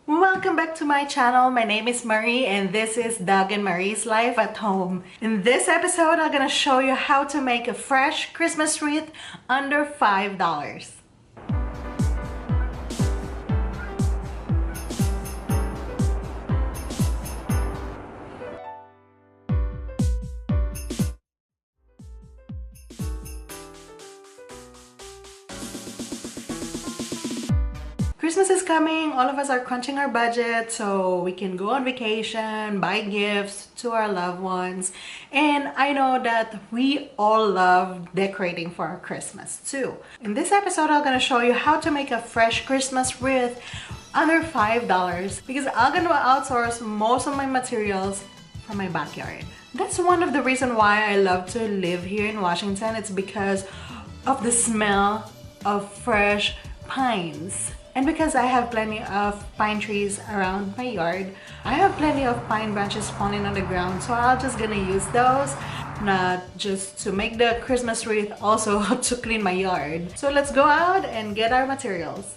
Welcome back to my channel. My name is Marie and this is Doug and Marie's Life at Home. In this episode, I'm gonna show you how to make a fresh Christmas wreath under $5. Christmas is coming, all of us are crunching our budget so we can go on vacation, buy gifts to our loved ones. And I know that we all love decorating for our Christmas too. In this episode, I'm gonna show you how to make a fresh Christmas wreath under $5 because I'm gonna outsource most of my materials from my backyard. That's one of the reasons why I love to live here in Washington. It's because of the smell of fresh pines. And because I have plenty of pine trees around my yard, I have plenty of pine branches falling on the ground, so I'm just gonna use those, not just to make the Christmas wreath, also to clean my yard. So let's go out and get our materials.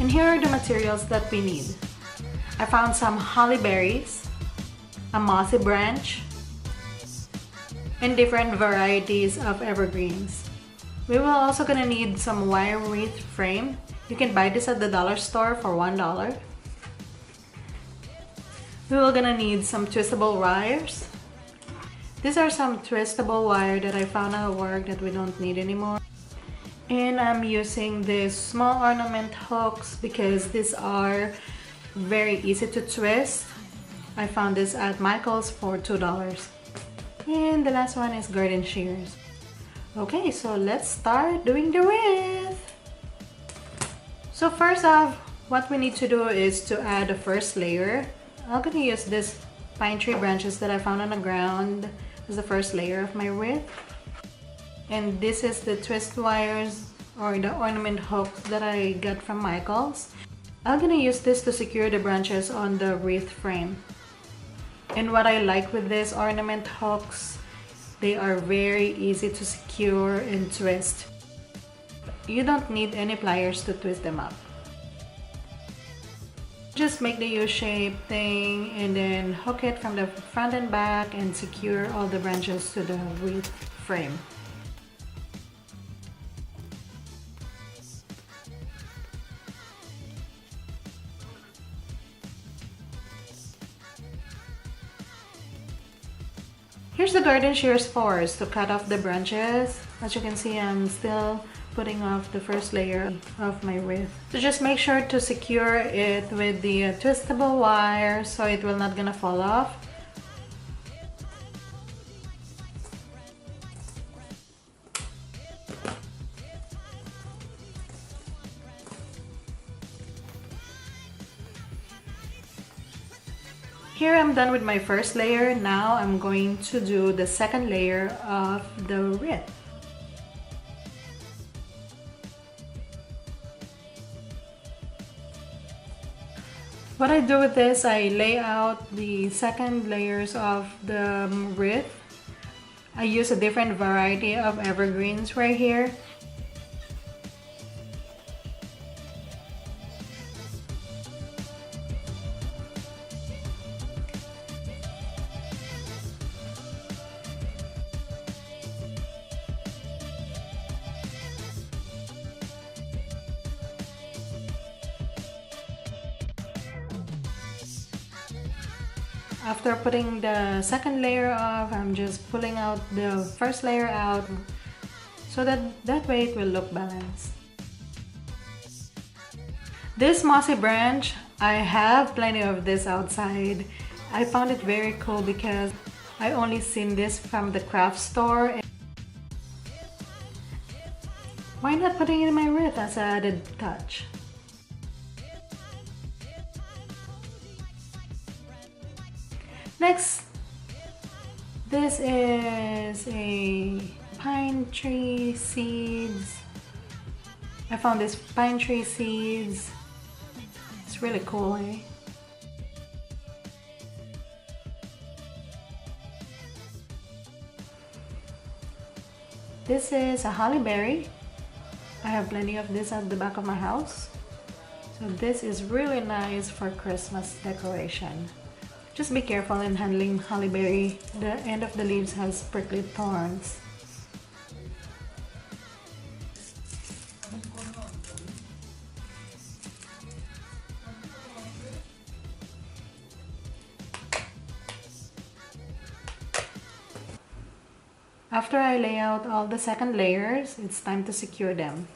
And here are the materials that we need. I found some holly berries, a mossy branch, and different varieties of evergreens. We will also gonna need some wire wreath frame. You can buy this at the dollar store for $1. We will gonna need some twistable wires. These are some twistable wire that I found at work that we don't need anymore. And I'm using these small ornament hooks because these are very easy to twist. I found this at Michael's for $2. And the last one is garden shears. Okay, so let's start doing the wreath. So first off, what we need to do is to add the first layer. I'm gonna use this pine tree branches that I found on the ground as the first layer of my wreath. And this is the twist wires or the ornament hooks that I got from Michael's. I'm gonna use this to secure the branches on the wreath frame. And what I like with these ornament hooks, they are very easy to secure and twist. You don't need any pliers to twist them up. Just make the U-shape thing and then hook it from the front and back and secure all the branches to the wreath frame. Here's the garden shears force to cut off the branches. As you can see, I'm still putting off the first layer of my wreath. So just make sure to secure it with the twistable wire so it will not gonna fall off. Here I'm done with my first layer. Now I'm going to do the second layer of the wreath. What I do with this, I lay out the second layers of the wreath. I use a different variety of evergreens right here. After putting the second layer off, I'm just pulling out the first layer out so that way it will look balanced. This mossy branch, I have plenty of this outside. I found it very cool because I only seen this from the craft store. Why not putting it in my wreath as an added touch? Next, this is a pine tree seeds. I found this pine tree seeds. It's really cool, eh? This is a holly berry. I have plenty of this at the back of my house. So this is really nice for Christmas decoration. Just be careful in handling holly berry. The end of the leaves has prickly thorns. After I lay out all the second layers, it's time to secure them.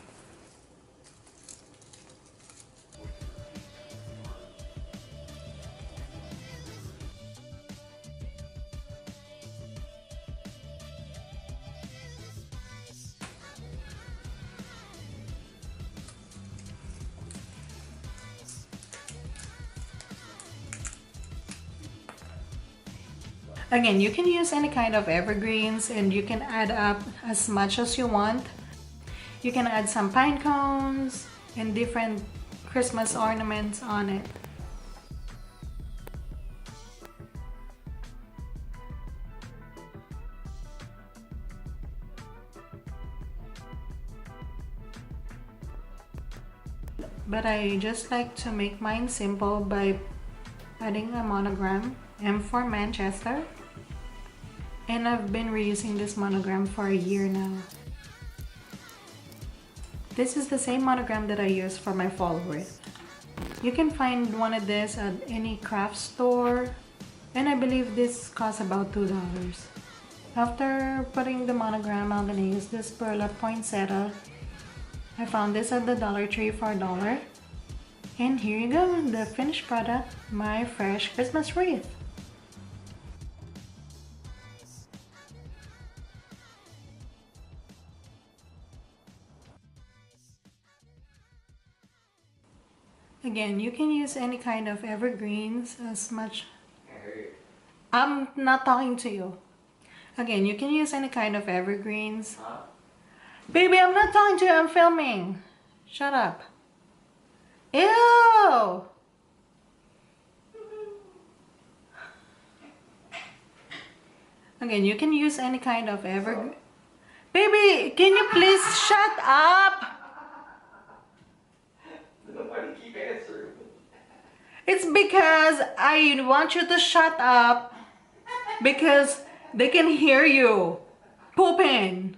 Again, you can use any kind of evergreens and you can add up as much as you want. You can add some pine cones and different Christmas ornaments on it. But I just like to make mine simple by adding a monogram, M for Manchester. And I've been reusing this monogram for a year now. This is the same monogram that I use for my fall wreath. You can find one of this at any craft store, and I believe this costs about $2. After putting the monogram, I'm gonna use this burlap poinsettia. I found this at the Dollar Tree for $1. And here you go, the finished product, my fresh Christmas wreath. Again, you can use any kind of evergreens as much. I'm not talking to you. Again, you can use any kind of evergreens. Baby, I'm not talking to you, I'm filming. Shut up. Ew! Again, you can use any kind of evergreen. Baby, can you please shut up? Why do you keep answering? It's because I want you to shut up because they can hear you pooping.